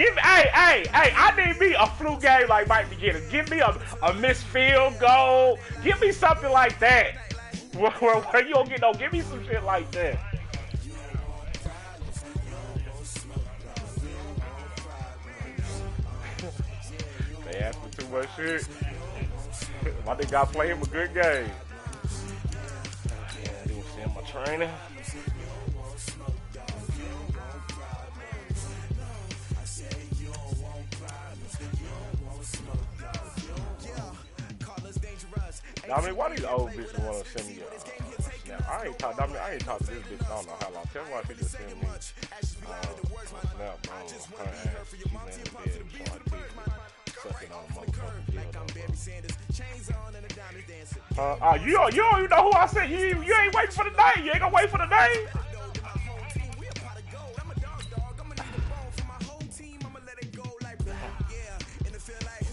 I need me a flu game like Mike McGinnis. Give me a missed field goal. Give me something like that. Where you don't get no, give me some shit like that. They asking too much shit. My nigga got to play him a good game. Yeah, he was seeing my training. Dominic, why these old bitches want to send me a snap? I ain't talked to this bitch. I don't know how long. Tell me why she just send me a snap on her ass. She's laying in the bed, showing teeth, sucking on a motherfucking dildo. You don't even know who I said. You ain't waiting for the name. You ain't gonna wait for the name.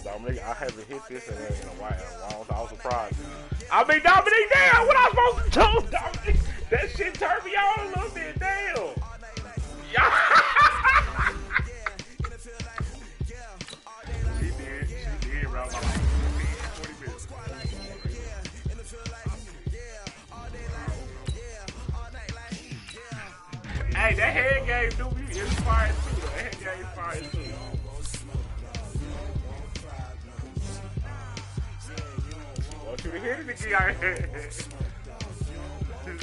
Dominic, I haven't hit this in a while. I was surprised. I mean, Dominic, damn, what I supposed to do, Dominic? That shit turned me on a little bit, damn. She did, bro. 40 minutes. Hey, that head game do me inspired too. That head game inspired too. Want you to hit it again.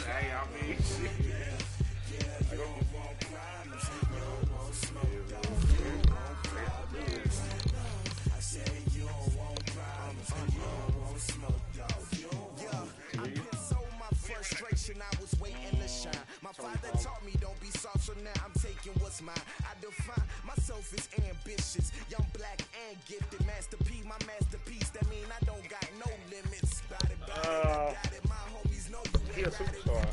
Hey, I mean, shit. I was waiting to shine. My father taught me don't be soft, so now I'm taking what's mine. I define myself as ambitious, young, black, and gifted. Master P, my masterpiece. That mean I don't got no limits. Got it. My homies know you. He a superstar.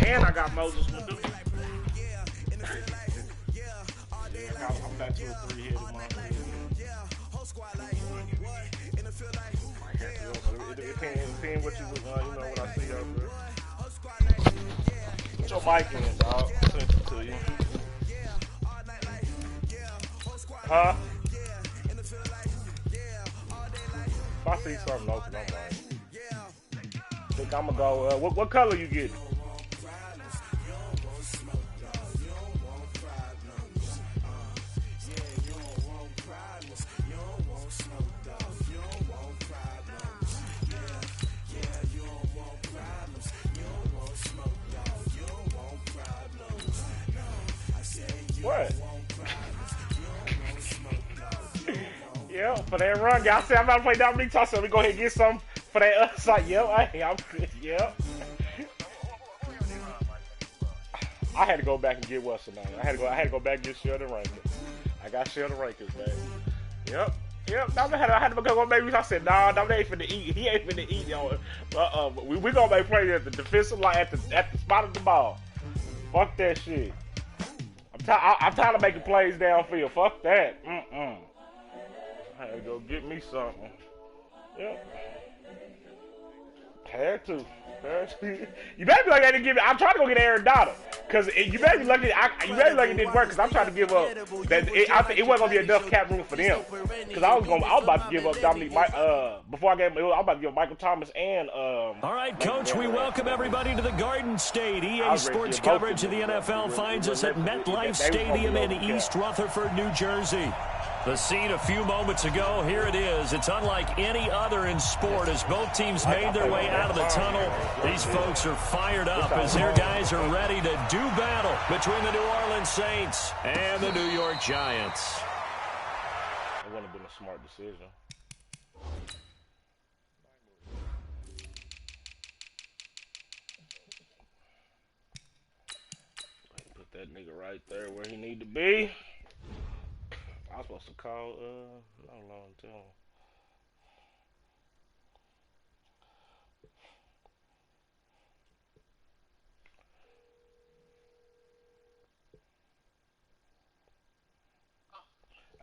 And I got Moses Medusa. I'm back to a 3-headed monster. It depends what you what I see out there. Put your mic in, dog. I sent it to you. Huh? If I see something open, I'm like, think I'm gonna go. What color you getting? What? Yeah, for that run, y'all say I'm about to play Dominique Toss, so we go ahead and get some for that other side. Yep, I'm good. Yep. I had to go back and get what's the name. I had to go back and get Sheldon Rankins. I got Sheldon Rankins back. Yep. I had to go maybe. I said, nah, Dominic ain't finna eat. He ain't finna eat, y'all. We gonna make play at the defensive line at the spot of the ball. Fuck that shit. I'm tired of making plays downfield. Fuck that. I had to go get me something. Yep. Had to. You better be lucky I didn't give it. I'm trying to go get Aaron Donald. Because you better be lucky. It didn't work. Because I'm trying to give up. I think it wasn't gonna be enough cap room for them. Because I was about to give up Dominique. Before I gave him, I was about to give Michael Thomas and. All right, Coach. We welcome everybody to the Garden State. EA Sports coverage of the NFL finds us at MetLife Stadium in East Rutherford, New Jersey. The scene a few moments ago, here it is. It's unlike any other in sport as both teams made their way out of the tunnel. These folks are fired up as their guys are ready to do battle between the New Orleans Saints and the New York Giants. It wouldn't have been a smart decision. Put that nigga right there where he need to be. I was supposed to call, not long tell him.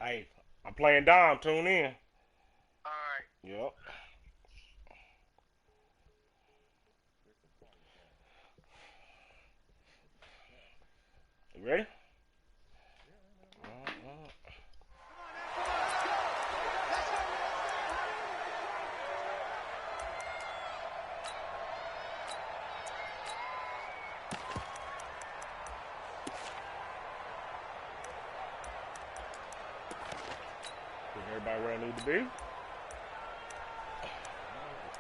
Hey, I'm playing Dom. Tune in. Alright. Yep. You ready? Everybody where I need to be. Just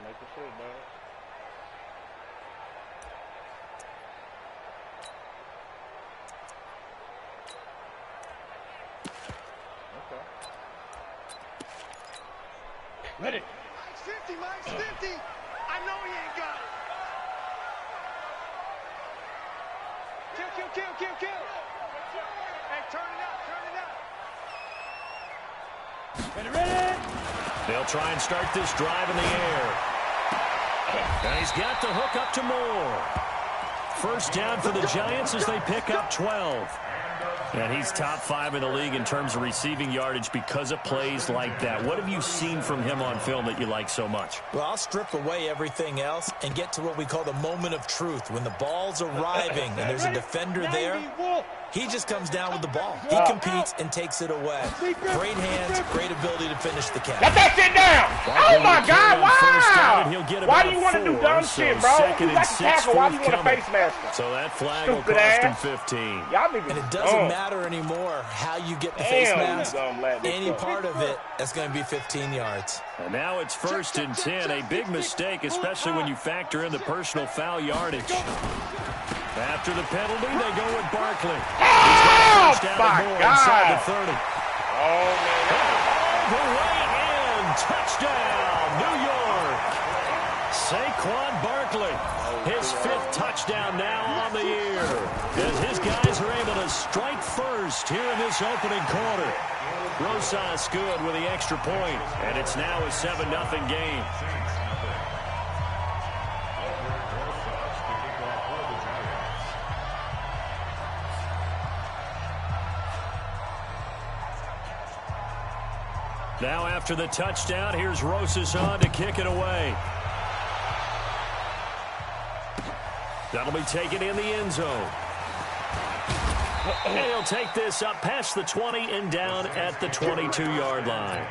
making sure, dog. Okay. Ready. Mike's 50, Mike's 50. I know he ain't got it. Kill. Hey, turn it up. Ready. They'll try and start this drive in the air. And he's got the hook up to Moore. First down for the Giants as they pick up 12. And he's top 5 in the league in terms of receiving yardage because of plays like that. What have you seen from him on film that you like so much? Well, I'll strip away everything else and get to what we call the moment of truth. When the ball's arriving and there's a defender there, he just comes down with the ball. He competes and takes it away. Great hands, great ability to finish the catch. Let that shit down! Oh my God, wow! Why do you want to do dumb shit, bro? You got the tackle, why do you want to face mask him? So that flag will cost him 15. And it doesn't matter anymore how you get the face mask. Any part of it, that's going to be 15 yards. And now it's 1st and 10. A big mistake, especially when you factor in the personal foul yardage. After the penalty, they go with Barkley. Oh, my God. Inside the 30. Oh, man. All the way in. Touchdown, New York. Saquon Barkley. His 5th touchdown now on the year. As his guys are able to strike first here in this opening quarter. Rosas good with the extra point. And it's now a 7-0 game. Now after the touchdown, here's Rosas on to kick it away. That'll be taken in the end zone. And he'll take this up past the 20 and down at the 22-yard line.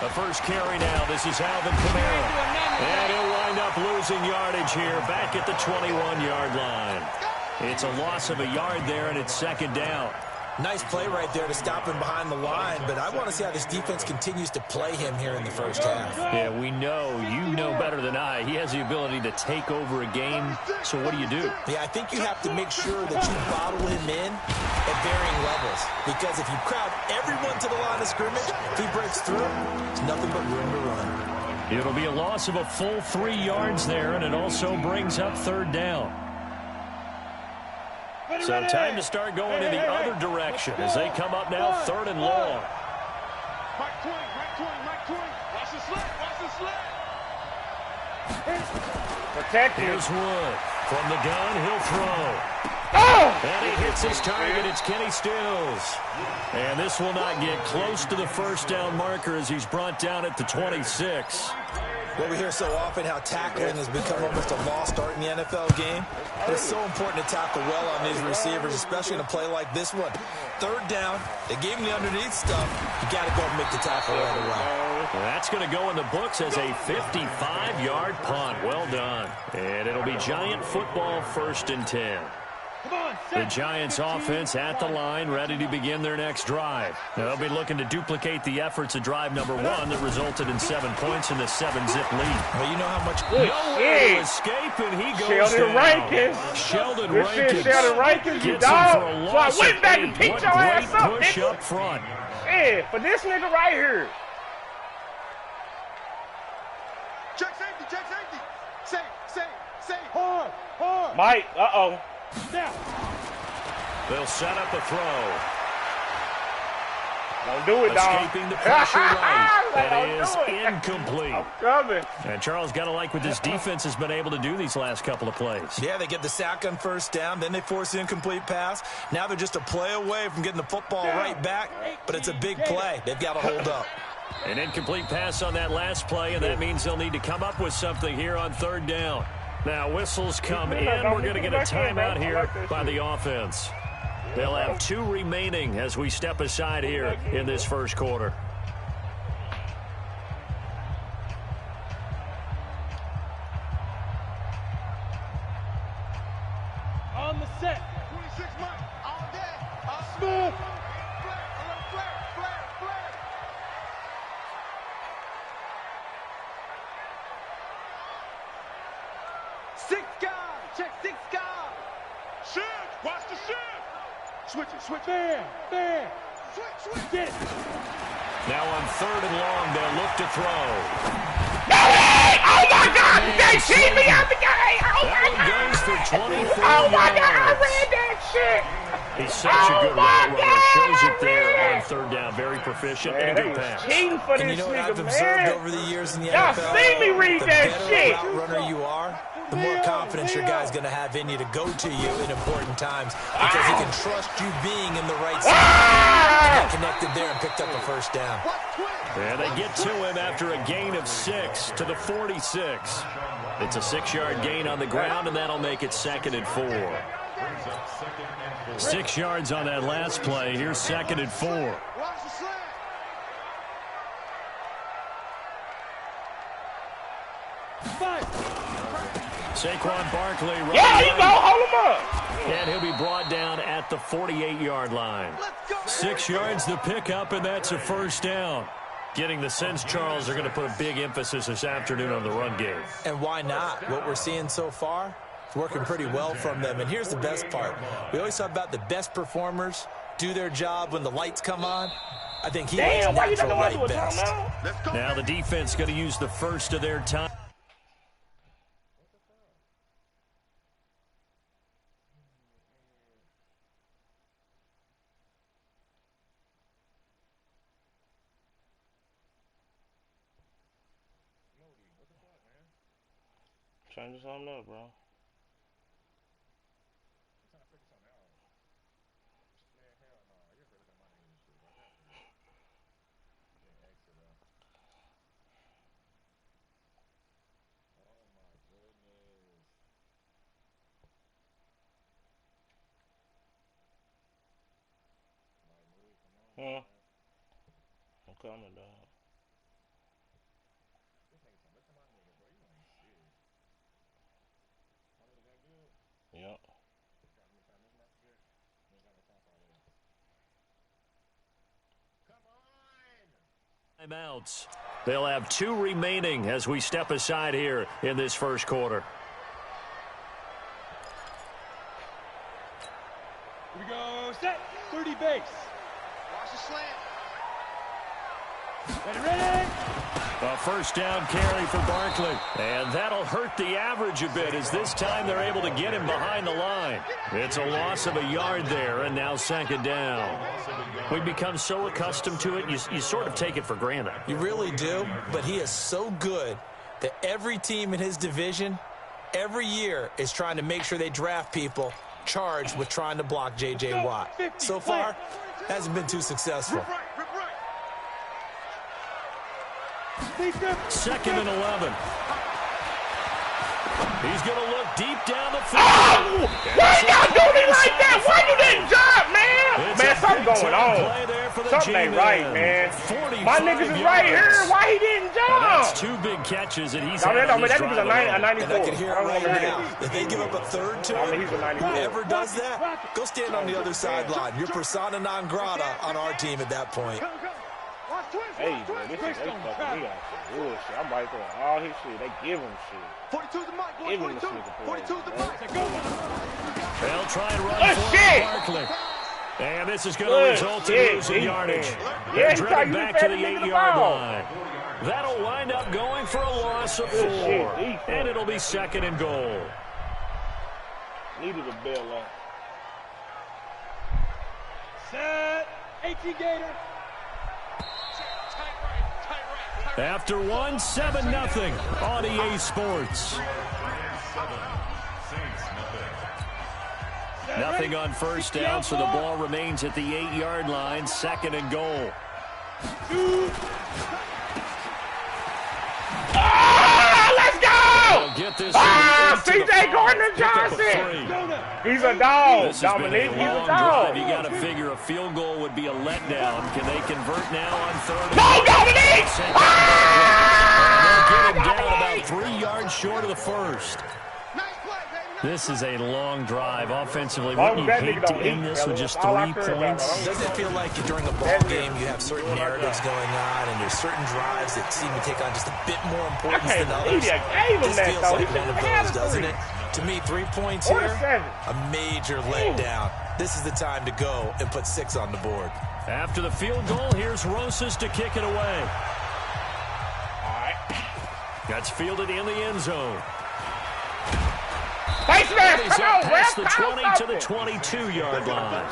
The first carry now. This is Alvin Kamara. And he'll wind up losing yardage here back at the 21-yard line. It's a loss of a yard there, and it's 2nd down. Nice play right there to stop him behind the line, but I want to see how this defense continues to play him here in the first half. Yeah, we know. You know better than I. He has the ability to take over a game, so what do you do? Yeah, I think you have to make sure that you bottle him in at varying levels, because if you crowd everyone to the line of scrimmage, if he breaks through, there's nothing but room to run. It'll be a loss of a full 3 yards there, and it also brings up 3rd down. So time to start going in the other direction as they come up now 3rd and long. Mike 20. Watch the sled. Protect him. Here's Wood. From the gun, he'll throw. Oh! And he hits his target. It's Kenny Stills. And this will not get close to the first down marker as he's brought down at the 26. Well, we hear so often how tackling has become almost a lost art in the NFL game. But it's so important to tackle well on these receivers, especially in a play like this one. 3rd down, they gave him the underneath stuff. You got to go and make the tackle right away. That's going to go in the books as a 55-yard punt. Well done. And it'll be Giant football 1st and 10. The Giants offense at the line, ready to begin their next drive. They'll be looking to duplicate the efforts of drive number 1 that resulted in 7 points in the 7-zip lead. Well, you know how much... No way to escape, and he goes Sheldon down. Rankins. Sheldon Rankins, you gets him for a dog. So loss I went of back 8. and picked What your ass great up, push nigga. up front. Yeah, for this nigga right here. Check safety. Say. Hard. Mike, uh-oh. Now. They'll set up a throw. Don't do it, dog. Escaping the pressure right. It is incomplete. I'm coming. And Charles, got to like what this defense has been able to do these last couple of plays. Yeah, they get the sack on first down, then they force the incomplete pass. Now they're just a play away from getting the football right back, but it's a big play. They've got to hold up. An incomplete pass on that last play, and that means they'll need to come up with something here on third down. Now, whistles come in. We're going to get a timeout here by the offense. They'll have 2 remaining as we step aside here in this first quarter. On the set. 26 months. All day. Smooth. Flare. Six guard. Check 6 guard. Shift. Watch the shift. Switch it. There. Switch. Get it. Now on third and long, they'll look to throw. Oh, my God. They cheat me out the game. Oh, my That one goes for 24 Oh, my God. I yards. read that shit. He's such a good route runner. Shows it there on third down. Very proficient and a good pass. Cheating for And this you know what I've nigga, observed man. over the years in the Y'all NFL? see me read The that better shit. route runner you are, the more confidence your guy's going to have in you to go to you in important times because he can trust you being in the right spot. And he connected there and picked up a first down. And they get to him after a gain of 6 to the 46. It's a 6-yard gain on the ground, and that'll make it 2nd and 4. 6 yards on that last play. Here's 2nd and 4. Watch the slant. Saquon Barkley running Yeah, you go. right. Hold him up. And he'll be brought down at the 48-yard line. 6 yards to pick up, and that's a first down. Getting the sense, Charles, they're going to put a big emphasis this afternoon on the run game. And why not? What we're seeing so far is working pretty well from them. And here's the best part. We always talk about the best performers do their job when the lights come on. I think he was Damn, why you natural talking about light doing best. something now? Now the defense going to use the first of their time. Change something up, bro. I'm coming, dog. Yep. Timeouts. They'll have 2 remaining as we step aside here in this first quarter. Here we go. Set. 30 base. Watch the slant. Ready. A first down carry for Barkley. And that'll hurt the average a bit as this time they're able to get him behind the line. It's a loss of a yard there, and now 2nd down. We've become so accustomed to it, you sort of take it for granted. You really do, but he is so good that every team in his division, every year, is trying to make sure they draft people charged with trying to block J.J. Watt. So far, hasn't been too successful. 2nd and 11. He's going to look deep down the field. Oh! Why y'all do me like that? Why you didn't jump, man? Man, something going on. Something ain't right, man. My niggas is right here. Why he didn't jump? That's 2 big catches that he's had That on this nigga's a drive 94. And I can hear I it don't right wanna hear now. that. If they give up a third to I mean, he's a 94. whoever does that, go stand on the other sideline. You're persona non grata on our team at that point. Hey, man, this is they fucking me out some bullshit. I'm right there. All his shit, they give him shit. 42's the mic, boy. Give him the 42. nigga 42's the mic. They'll try and run Good for shit. Barkley. And this is going to Good result in shit, losing yardage. defense. They're Yeah, he tried driven to back use to that the nigga the 8-yard ball. line. That'll wind up going for a loss of 4. Good shit, defense. And it'll be 2nd and goal. Needed a bailout. Set. 18 Gator. After one, 7-0 on EA Sports. Nothing on first down, so the ball remains at the 8-yard line, 2nd and goal. Let's go! Get this CJ Gardner-Johnson! He's a dog, Dominique. He's a dog. You got to figure a field goal would be a letdown. Can they convert now on 3rd? No, Dominique! They'll get him down about 3 yards short of the first. This is a long drive offensively. Wouldn't you hate to end this with just 3 points? Doesn't it feel like during a ball game you have certain narratives going on and there's certain drives that seem to take on just a bit more importance than others? This feels like one of those, doesn't it? To me, 3 points here, a major letdown. This is the time to go and put 6 on the board. After the field goal, here's Rosas to kick it away. That's fielded in the end zone. Face mask, He's come up on, past the ref, 20 to the 22-yard line.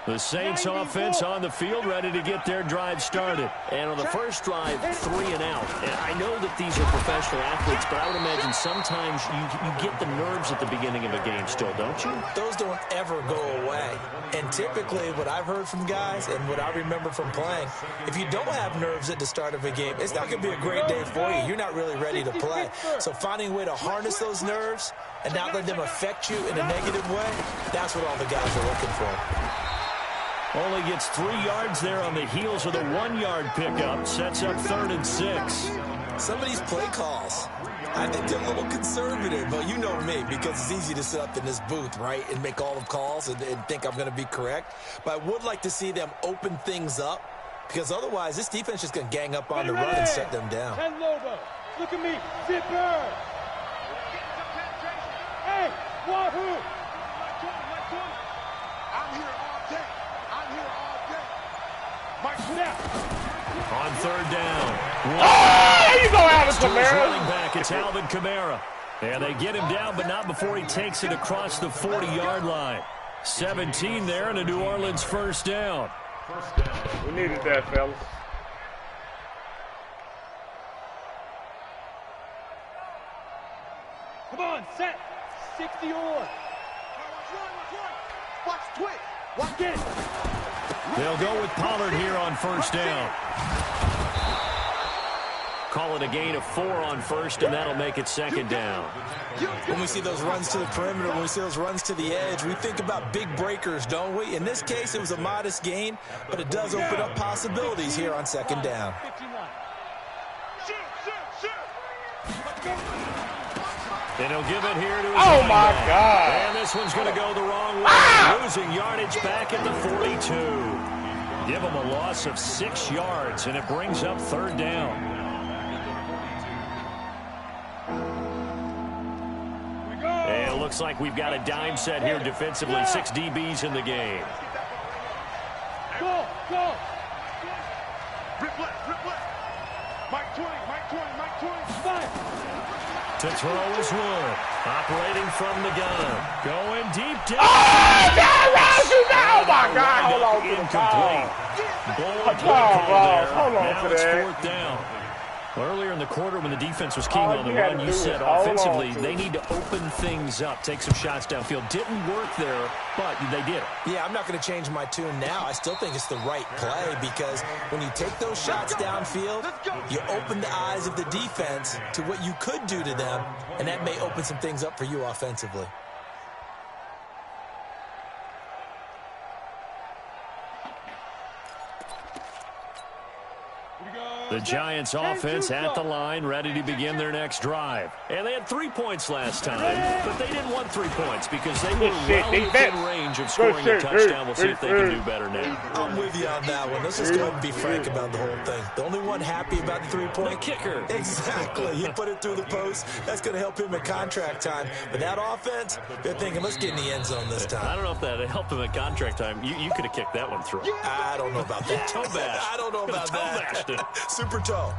The Saints offense on the field, ready to get their drive started. And on the first drive, 3 and out. And I know that these are professional athletes, but I would imagine sometimes you get the nerves at the beginning of a game still, don't you? Those don't ever go away. And typically what I've heard from guys and what I remember from playing, if you don't have nerves at the start of a game, it's not going to be a great day for you. You're not really ready to play. So finding a way to harness those nerves and not let them affect you in a negative way, that's what all the guys are looking for. Only gets 3 yards there on the heels of the 1-yard pickup. Sets up 3rd and 6. Some of these play calls, I think they're a little conservative, but you know me, because it's easy to sit up in this booth, right, and make all the calls and think I'm going to be correct. But I would like to see them open things up, because otherwise this defense is going to gang up on the run and shut them down. 10 logo. Look at me. Zipper. Hey, Wahoo. I'm here all day. I'm here all day. Mike Snap. On 3rd down. Oh, there you go, Alvin Kamara. Running back, it's Alvin Kamara. And they get him down, but not before he takes it across the 40-yard line. 17 there and a New Orleans first down. We needed that, fellas. Come on, set. 60 on. Watch twitch. Watch it. They'll go with Pollard here on first down. Call it a gain of 4 on first, and that'll make it 2nd down. When we see those runs to the perimeter, when we see those runs to the edge, we think about big breakers, don't we? In this case, it was a modest gain, but it does open up possibilities here on 2nd down. And he'll give it here to his Oh, my back. God. And this one's going to go the wrong way. Losing yardage back at the 42. Give him a loss of 6 yards, and it brings up 3rd down. And it looks like we've got a dime set here defensively. 6 DBs in the game. Go, go. Rip left. Mike 20, Mike 20. To throw is Wood. Operating from the gun. Going deep down. Oh, oh my God. Hold on to the ball. Hold on now to it's that. 4th down. Earlier in the quarter when the defense was keying on the run, you said offensively they need to open things up, take some shots downfield. Didn't work there, but they did. Yeah, I'm not going to change my tune now. I still think it's the right play because when you take those shots downfield, you open the eyes of the defense to what you could do to them, and that may open some things up for you offensively. The Giants offense at the line, ready to begin their next drive. And they had 3 points last time, but they didn't want 3 points because they were well within range of scoring a touchdown. We'll see if they can do better now. I'm with you on that one. Let's just go ahead and be frank about the whole thing. The only one happy about the 3-point kicker. Exactly. He put it through the post. That's going to help him in contract time. But that offense, they're thinking, let's get in the end zone this time. I don't know if that helped him at contract time. You could have kicked that one through. I don't know about that. Toe bash. I don't know about that. Toe bashed it. Super toe.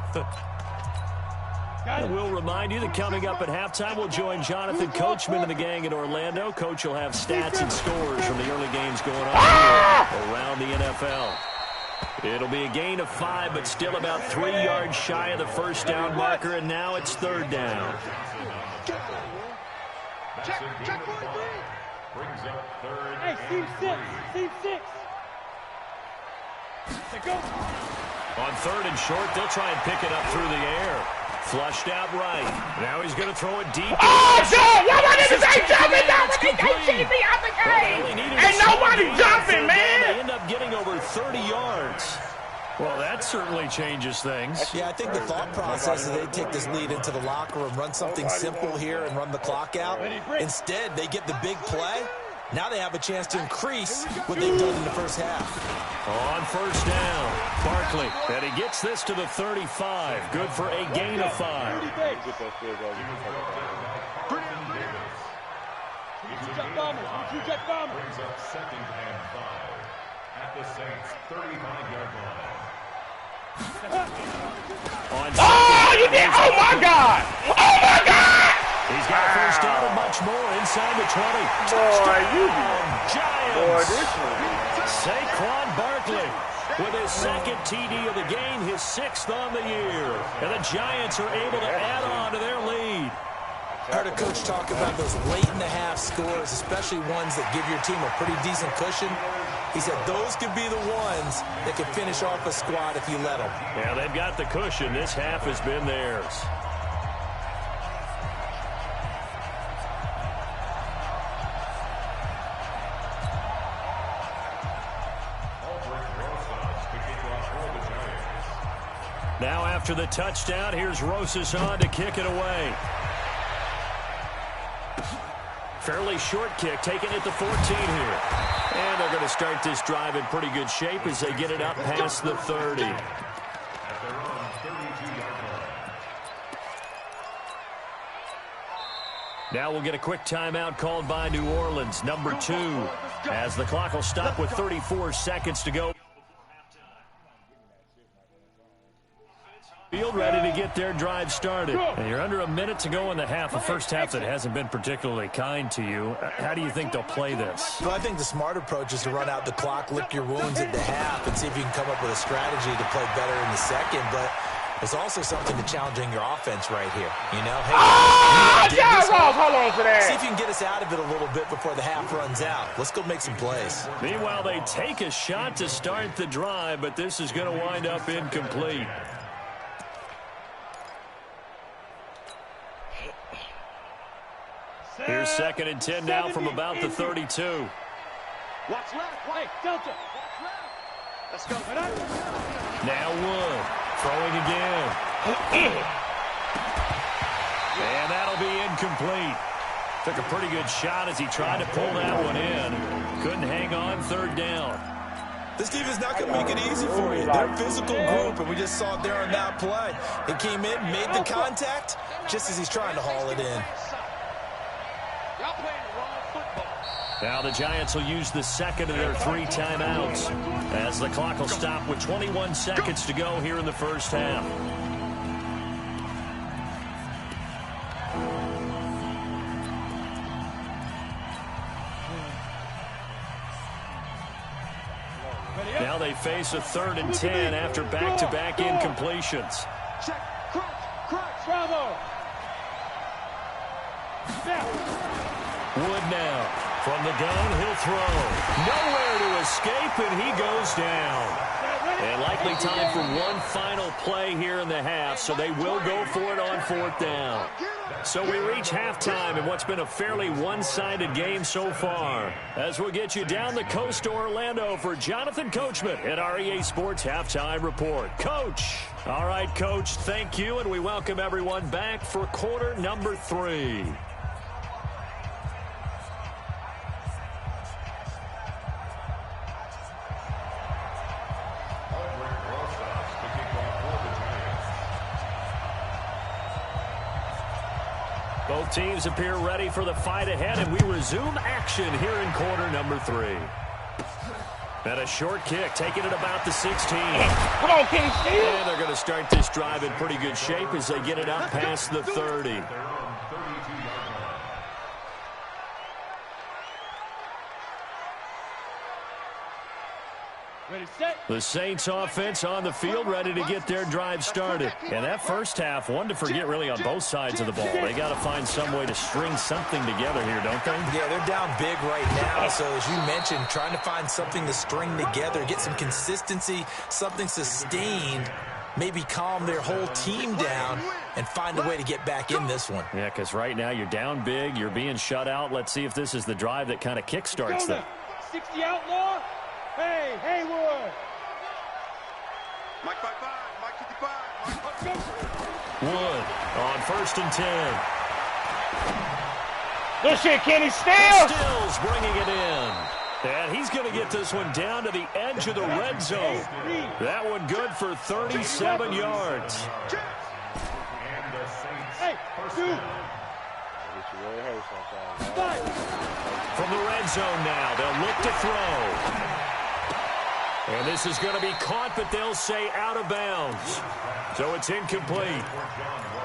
And we'll remind you that coming up at halftime, we'll join Jonathan Coachman and the gang in Orlando. Coach will have stats and scores from the early games going on here around the NFL. It'll be a gain of 5, but still about 3 yards shy of the first down marker, and now it's third down. Check 43. Brings up third. Hey, Steve 6. Steve 6. Go. On third and short, they'll try and pick it up through the air. Flushed out right. Now he's going to throw it deep. Oh, Joe! Nobody ain't jumping now! They keep me out the game! Ain't nobody jumping, man! They end up getting over 30 yards. Well, that certainly changes things. Yeah, I think the thought process is they take this lead into the locker room, run something simple here and run the clock out. Instead, they get the big play. Now they have a chance to increase what they've done in the first half. On first down, Barkley, and he gets this to the 35. Good for a gain of 5. Brings up second and 5 at the Saints' 35-yard line. Oh, you did! Oh, my God! Oh, my God! He's got a first down and much more inside the 20. Boy, you Giants. Boy, this one. Saquon Barkley with his second TD of the game, his 6th on the year. And the Giants are able to add on to their lead. I heard a coach talk about those late-in-the-half scores, especially ones that give your team a pretty decent cushion. He said those could be the ones that could finish off a squad if you let them. Yeah, they've got the cushion. This half has been theirs. Now after the touchdown, here's Rosas on to kick it away. Fairly short kick, taking it to 14 here. And they're going to start this drive in pretty good shape as they get it up past the 30. Now we'll get a quick timeout called by New Orleans, number 2, as the clock will stop with 34 seconds to go. Field ready to get their drive started. And you're under a minute to go in the half, a first half that hasn't been particularly kind to you. How do you think they'll play this? Well, I think the smart approach is to run out the clock, lick your wounds at the half, and see if you can come up with a strategy to play better in the second. But there's also something to challenging your offense right here. You know, hey, hold on to that. See if you can get us out of it a little bit before the half runs out. Let's go make some plays. Meanwhile, they take a shot to start the drive, but this is going to wind up incomplete. Here's 2nd and 10 now from about the 32. Watch left. Hey, Delta. Let's go. Now Wood. Throwing again. And that'll be incomplete. Took a pretty good shot as he tried to pull that one in. Couldn't hang on, 3rd down. This defense is not going to make it easy for you. They're a physical group, and we just saw it there on that play. He came in, made the contact, just as he's trying to haul it in. Now the Giants will use the 2nd of their 3 timeouts as the clock will stop with 21 seconds to go here in the first half. Now they face a 3rd and 10 after back-to-back incompletions. Check, crunch, bravo. Wood now. From the gun, he'll throw. Nowhere to escape, and he goes down. And likely time for one final play here in the half, so they will go for it on 4th down. So we reach halftime in what's been a fairly one-sided game so far. As we'll get you down the coast to Orlando for Jonathan Coachman at our EA Sports Halftime Report. Coach. All right, Coach, thank you, and we welcome everyone back for quarter number 3. Both teams appear ready for the fight ahead, and we resume action here in quarter number 3. And a short kick, taking it about the 16. Come on, Kenny Steele. And they're going to start this drive in pretty good shape as they get it up past the 30. The Saints offense on the field, ready to get their drive started. And that first half, one to forget really on both sides of the ball. They got to find some way to string something together here, don't they? Yeah, they're down big right now. So as you mentioned, trying to find something to string together, get some consistency, something sustained, maybe calm their whole team down and find a way to get back in this one. Yeah, because right now you're down big, you're being shut out. Let's see if this is the drive that kind of kickstarts them. 60 outlaw. Hey, Haywood. Mike 55, Mike 55, Mike. Wood on 1st and 10. Good shit, Kenny Steele. Stills bringing it in. And he's going to get this one down to the edge of the red zone. That one good for 37 yards. Hey, dude. From the red zone now, they'll look to throw. And this is going to be caught, but they'll say out of bounds. So it's incomplete.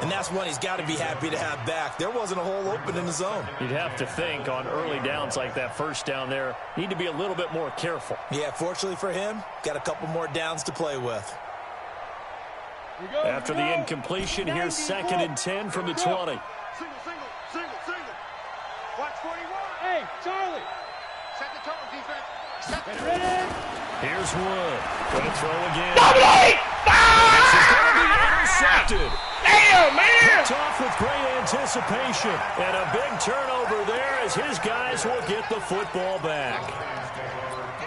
And that's one he's got to be happy to have back. There wasn't a hole open in the zone. You'd have to think on early downs like that first down there, need to be a little bit more careful. Yeah, fortunately for him, got a couple more downs to play with. After the incompletion, here's 2nd and 10 from the 20. Single. Watch 41. Hey, Charlie. Set the tone, defense. Set the Ready? Here's Wood. Going to throw again. Dominic! This is going to be intercepted. Damn, man! Picked off with great anticipation. And a big turnover there as his guys will get the football back.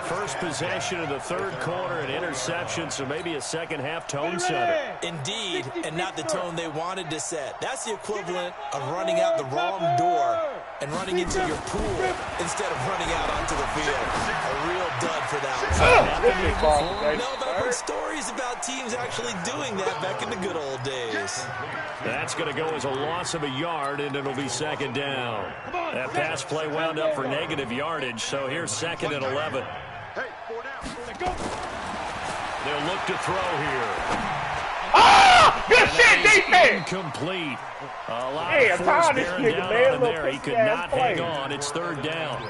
First possession of the third quarter, an interception, so maybe a second-half tone setter. Indeed, and not the tone they wanted to set. That's the equivalent of running out the wrong door and running into your pool instead of running out onto the field. A real dud for that one. No, but I've heard stories about teams actually doing that back in the good old days. That's going to go as a loss of a yard, and it'll be 2nd down. That pass play wound up for negative yardage, so here's 2nd and 11. Hey, 4 down. They'll look to throw here. Ah! Good shit, defense! Incomplete. A lot Hey, of I'm force tired of this bearing nigga, down man. on him Little there. He could pussy-ass not play. hang on. It's 3rd down.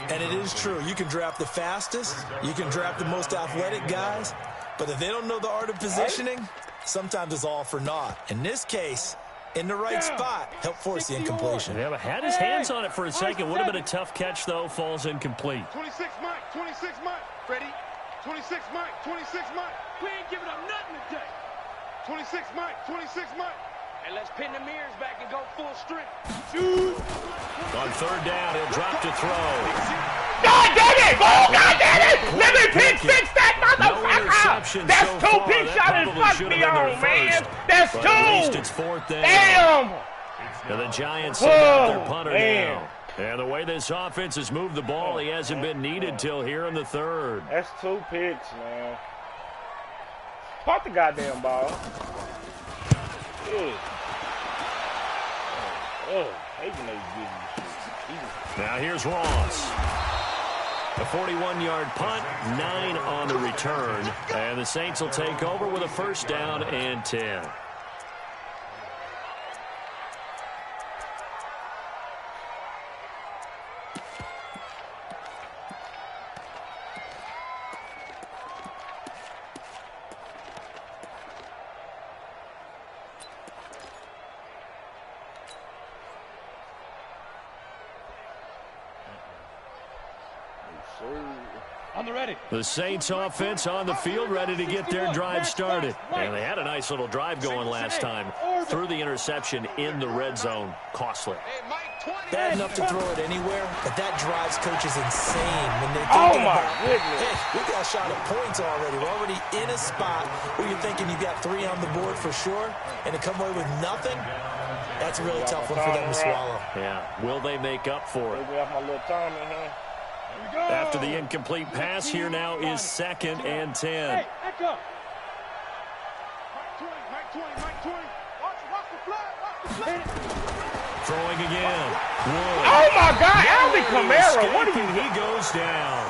And it is true. You can draft the fastest. You can draft the most athletic guys. But if they don't know the art of positioning, sometimes it's all for naught. In this case, in the right spot, help force the incompletion. Yeah, but had his hands on it for a second. Would have been a tough catch, though. Falls incomplete. 26 Mike, 26 Mike. Ready? 26 Mike, 26 Mike. We ain't giving up nothing today. 26 Mike, 26 Mike. And let's pin the mirrors back and go full strength. On 3rd down, he'll drop to throw. God damn it! Oh, God damn it! Let me pick six that motherfucker! That's so 2 far. pick That shots and probably fuck should me have been their on, man! first. That's But 2! at least it's 4th down. Damn! And the Giants send out their Oh, punter man. now. And the way this offense has moved the ball, he hasn't been needed till here in the 3rd. That's 2 picks, man. Pop the goddamn ball. Yeah. Hating they give you shit. Now here's Ross. A 41-yard punt, 9 on the return. And the Saints will take over with a 1st down and 10. On the ready. The Saints offense on the field, ready to get their drive started. And they had a nice little drive going last time. Threw the interception in the red zone. Costly. Hey, Mike 20. Bad enough to throw it anywhere, but that drives coaches insane when they're Oh, thinking my about, goodness. hey, we got a shot at points already. We're already in a spot where you're thinking you've got 3 on the board for sure, and to come away with nothing, that's a really tough one for them to swallow. Yeah, will they make up for it? Maybe off my little time in here. After the incomplete pass, here now is 2nd and 10. Hey, echo. Mike 20, Mike 20. Watch the flag, watch the flag. Throwing again. Wood. Oh, my God! Alvin Kamara, what are Escaping, you he goes down.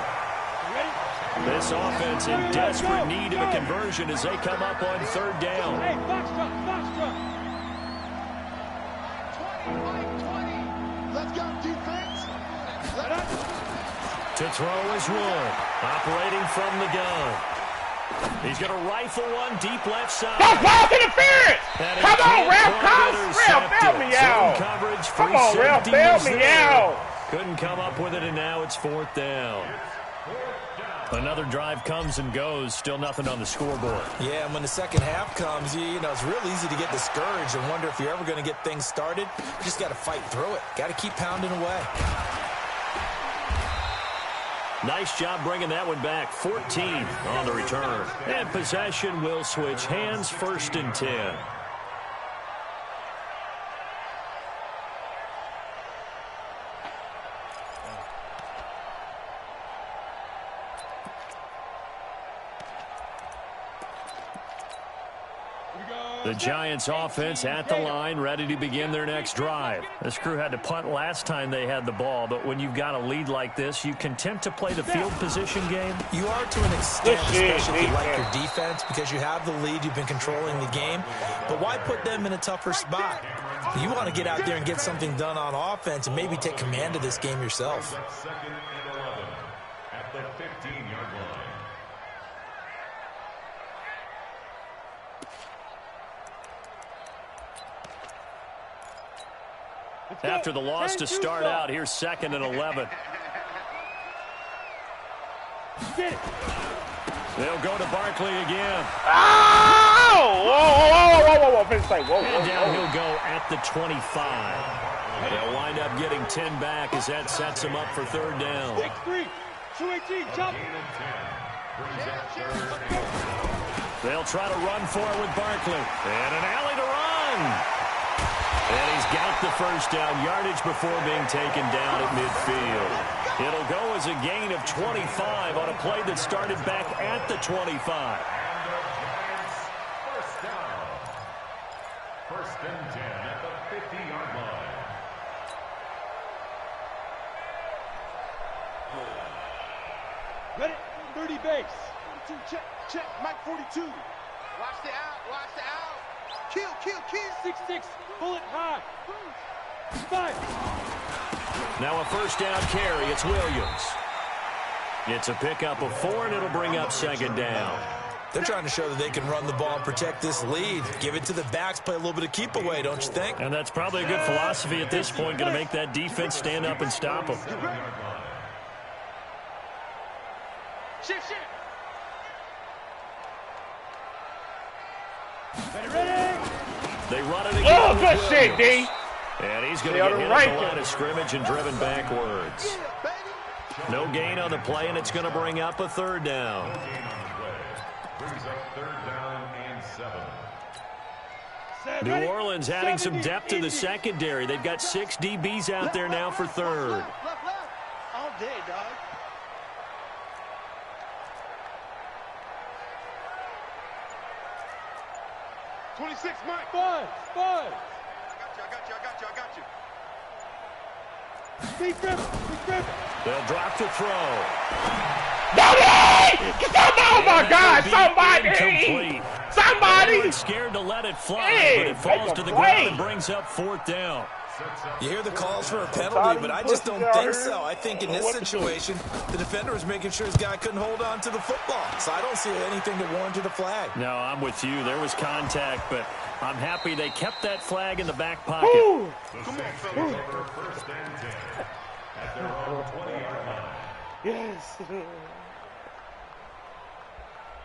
This offense in desperate need of a conversion as they come up on third down. Hey, Foxtrot. 20. Let's go, defense. To throw is Wood, operating from the gun. He's going to rifle one deep left side. That's pass interference! Come on, Ralph, bail me out. Coverage, Come on, Ralph, bail me out. Couldn't come up with it, and now it's fourth down. Another drive comes and goes, still nothing on the scoreboard. Yeah, and when the second half comes, you know, it's real easy to get discouraged and wonder if you're ever going to get things started. You just got to fight through it. Got to keep pounding away. Nice job bringing that one back. 14 on the return. And possession will switch hands, 1st and 10. The Giants offense at the line, ready to begin their next drive. This crew had to punt last time they had the ball, but when you've got a lead like this, you content to play the field position game? You are to an extent, especially if you like your defense, because you have the lead, you've been controlling the game. But why put them in a tougher spot? You want to get out there and get something done on offense and maybe take command of this game yourself. 2nd and 11 at the 15-yard line. After the loss to start out, here's 2nd and 11. They'll go to Barkley again. Oh! Whoa. And down he'll go at the 25. They'll wind up getting 10 back as that sets them up for third down. 6-3, 218, jump. They'll try to run for it with Barkley. And an alley to run. And he's got the first down yardage before being taken down at midfield. It'll go as a gain of 25 on a play that started back at the 25. First down. 1st and 10 at the 50-yard line. Ready, 30 base. 42, check, Mike 42. Watch the out. Kill. 6-6, bullet high. 5. Now a first down carry. It's Williams. It's a pickup of 4, and it'll bring up 2nd down. They're trying to show that they can run the ball and protect this lead. Give it to the backs, play a little bit of keep away, don't you think? And that's probably a good philosophy at this point, going to make that defense stand up and stop them. Shift. Ready. They run it again. Oh, good shit, D. And he's going to get hit at the line of scrimmage and driven backwards. No gain on the play, and it's going to bring up a 3rd down. Brings up 3rd down and 7. New Orleans adding some depth to the secondary. They've got 6 DBs out there now for 3rd. Left. All day, dog. Mike. Bud. I got you. Big grip. They'll drop to throw. Oh, my God, somebody! Scared to let it fly, hey, but it falls to the ground and brings up 4th down. You hear the calls for a penalty, but I just don't think so. I think in this situation, the defender was making sure his guy couldn't hold on to the football. So I don't see anything that warranted a flag. No, I'm with you. There was contact, but I'm happy they kept that flag in the back pocket. Come on, fellas. 1st and 10 at their own 20-yard line. Yes.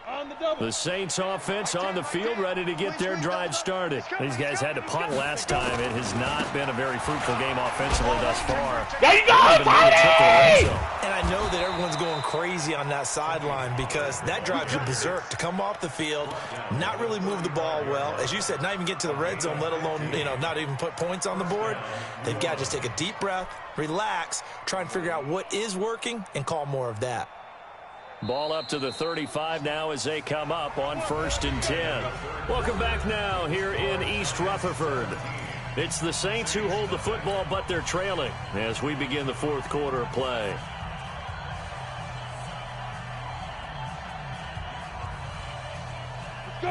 On the double. The Saints offense on the field, ready to get their drive started. These guys had to punt last time. It has not been a very fruitful game offensively thus far. There you go, Tony! And I know that everyone's going crazy on that sideline because that drives you berserk to come off the field, not really move the ball well. As you said, not even get to the red zone, let alone, not even put points on the board. They've got to just take a deep breath, relax, try and figure out what is working, and call more of that. Ball up to the 35 now as they come up on 1st and 10. Welcome back now here in East Rutherford. It's the Saints who hold the football, but they're trailing as we begin the 4th quarter of play.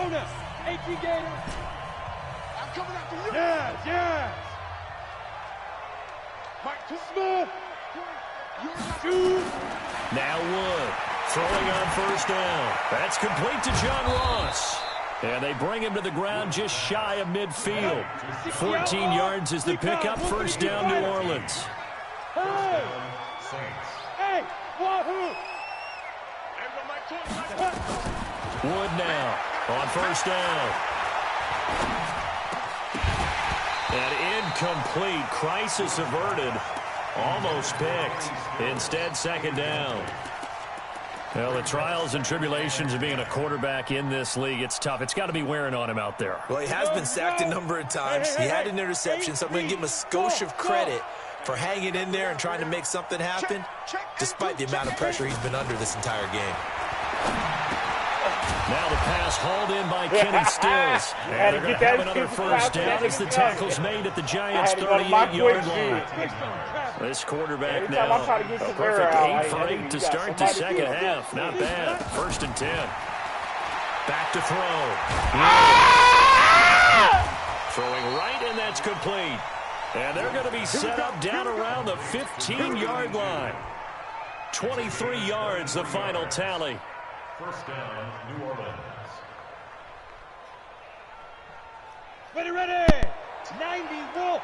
Jonah. 18 Gator. I'm coming after you. Yes, yes. Mike too smooth. Shoot. Now Wood throwing on first down. That's complete to John Ross. And they bring him to the ground just shy of midfield. 14 yards is the pickup. First down, New Orleans. Hey. Hey. Wahoo. Wood now on first down. And incomplete. Crisis averted. Almost picked. Instead, second down. Well, the trials and tribulations of being a quarterback in this league, it's tough. It's got to be wearing on him out there. Well, he has been sacked a number of times. He had an interception, so I'm going to give him a skosh of credit for hanging in there and trying to make something happen, despite the amount of pressure he's been under this entire game. Now the pass hauled in by Kenny Stills. And they're going to have another first down as the tackle's made at the Giants' 38-yard line. This quarterback now, a perfect 8 for 8 to start the second half. Not bad. First and 10. Back to throw. Throwing right, and that's complete. And they're going to be set up down around the 15-yard line. 23 yards, the final tally. First down, New Orleans. Ready. 90 Wolf.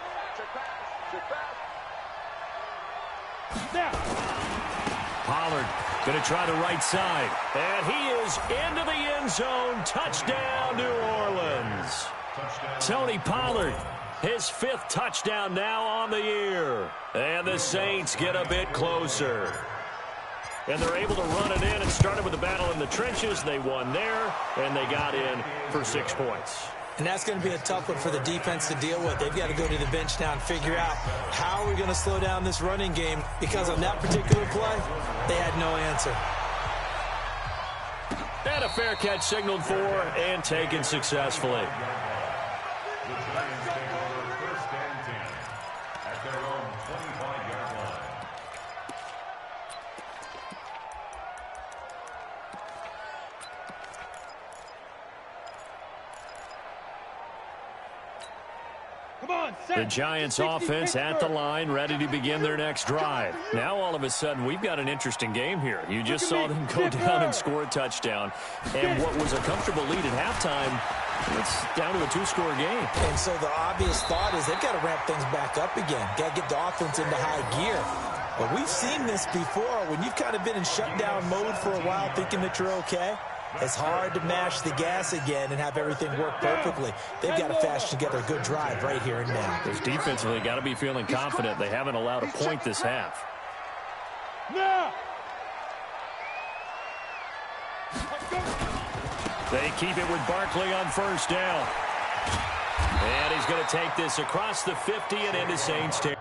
Now. Pollard going to try the right side. And he is into the end zone. Touchdown, New Orleans. Tony Pollard, his 5th touchdown now on the year. And the Saints get a bit closer. And they're able to run it in. It started with a battle in the trenches. They won there, and they got in for 6 points. And that's going to be a tough one for the defense to deal with. They've got to go to the bench now and figure out how are we going to slow down this running game, because on that particular play, they had no answer. And a fair catch signaled for and taken successfully. The Giants take over first and 10 at their own 25-yard line. The Giants offense at the line, ready to begin their next drive. Now all of a sudden we've got an interesting game here. You just saw them go down and score a touchdown. And what was a comfortable lead at halftime, it's down to a 2-score game. And so the obvious thought is they've got to ramp things back up again. Got to get the offense into high gear. But we've seen this before. When you've kind of been in shutdown mode for a while thinking that you're okay, it's hard to mash the gas again and have everything work perfectly. They've got to fashion together a good drive right here and now. Because defensively, got to be feeling confident. They haven't allowed a point this half. They keep it with Barkley on first down. And he's going to take this across the 50 and into Saints territory.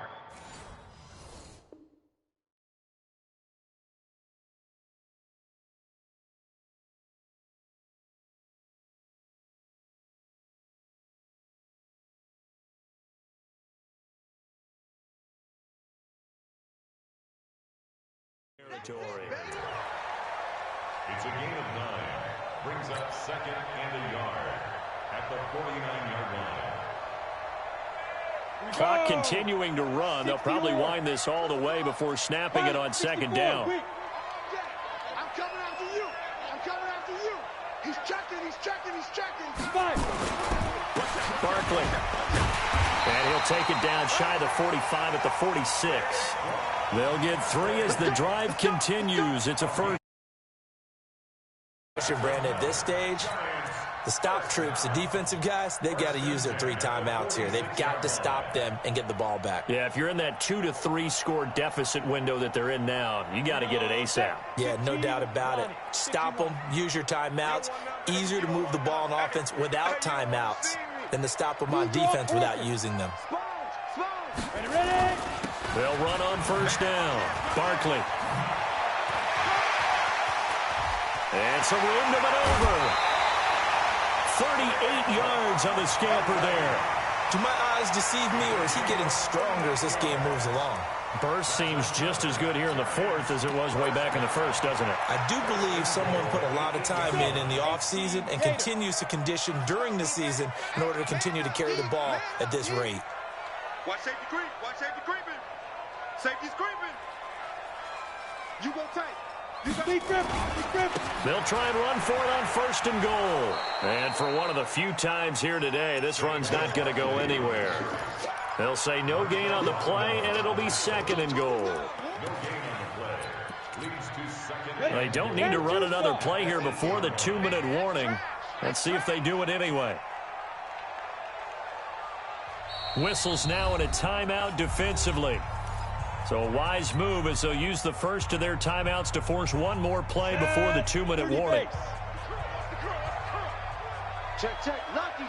It's a gain of 9. Brings up second and a yard at the 49-yard line. Clock continuing to run. They'll probably wind this all the way before snapping it on second down. I'm coming after you. I'm coming after you. He's checking. Barkley. And he'll take it down shy of the 45 at the 46. They'll get 3 as the drive continues. It's a first. Brandon, at this stage, the stop troops, the defensive guys, they've got to use their 3 timeouts here. They've got to stop them and get the ball back. Yeah, if you're in that 2 to 3 score deficit window that they're in now, you got to get it ASAP. Yeah, no doubt about it. Stop them, use your timeouts. Easier to move the ball on offense without timeouts than to stop them on defense without using them. They'll run on first down. Barkley. And some room to maneuver. 38 yards on the scamper there. Do my eyes deceive me, or is he getting stronger as this game moves along? Burst seems just as good here in the fourth as it was way back in the first, doesn't it? I do believe someone put a lot of time in the offseason and continues to condition during the season in order to continue to carry the ball at this rate. Watch safety creep. Watch safety creeping. Safety's creeping. You go tight. You got deep grip. Deep grip. They'll try and run for it on first and goal. And for one of the few times here today, this run's not going to go anywhere. They'll say no gain on the play, and it'll be second and goal. They don't need to run another play here before the 2-minute warning. Let's see if they do it anyway. Whistles now in a timeout defensively. So a wise move as they'll use the first of their timeouts to force one more play before the 2-minute warning. Check, check. Lucky.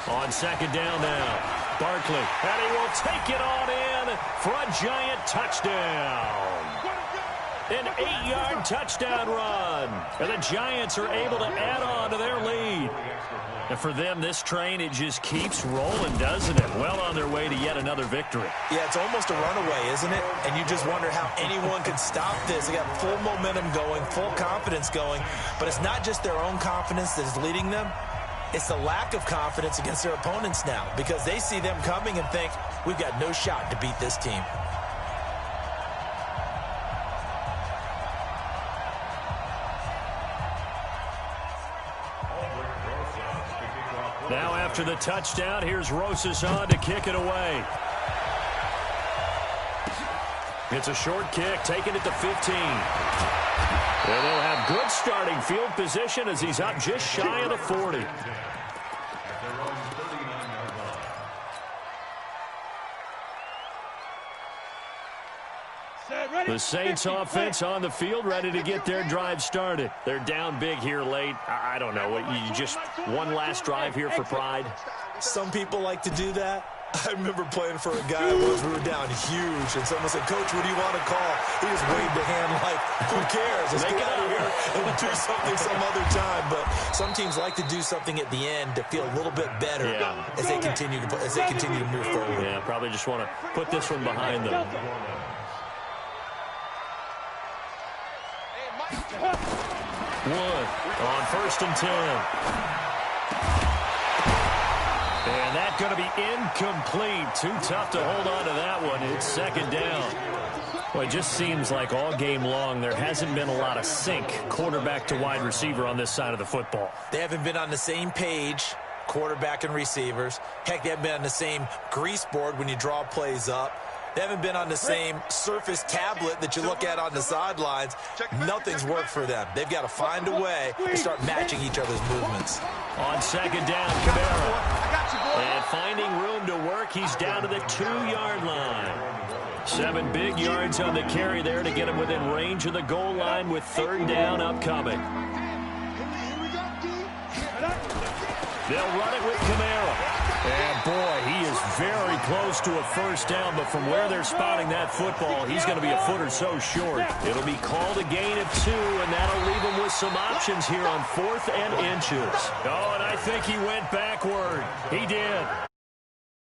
On second down now, Barkley, and he will take it on in for a giant touchdown. An 8-yard touchdown run, and the Giants are able to add on to their lead. And for them, this train, it just keeps rolling, doesn't it? Well on their way to yet another victory. Yeah, it's almost a runaway, isn't it? And you just wonder how anyone could stop this. They got full momentum going, full confidence going, but it's not just their own confidence that is leading them. It's the lack of confidence against their opponents now because they see them coming and think, we've got no shot to beat this team. Now after the touchdown, here's Rosas on to kick it away. It's a short kick, taking it to 15. And they'll have good starting field position as he's up just shy of the 40. The Saints offense on the field, ready to get their drive started. They're down big here late. I don't know. You just one last drive here for pride? Some people like to do that. I remember playing for a guy once we were down huge, and someone said, Coach, what do you want to call? He just waved a hand like, who cares? Let's get out of here and do something some other time. But some teams like to do something at the end to feel a little bit better as they continue to move forward. Yeah, probably just want to put this one behind them. Wood on first and 10. And that's going to be incomplete. Too tough to hold on to that one. It's second down. Well, it just seems like all game long there hasn't been a lot of sync quarterback to wide receiver on this side of the football. They haven't been on the same page, quarterback and receivers. Heck, they haven't been on the same grease board when you draw plays up. They haven't been on the same surface tablet that you look at on the sidelines. Nothing's worked for them. They've got to find a way to start matching each other's movements. On second down, Kamara. And finding room to work, he's down to the 2-yard line. 7 big yards on the carry there to get him within range of the goal line with third down upcoming. They'll run it with Kamara. And, boy, he is very close to a first down, but from where they're spotting that football, he's going to be a foot or so short. It'll be called a gain of 2, and that'll leave him with some options here on 4th and inches. Oh, and I think he went backward. He did.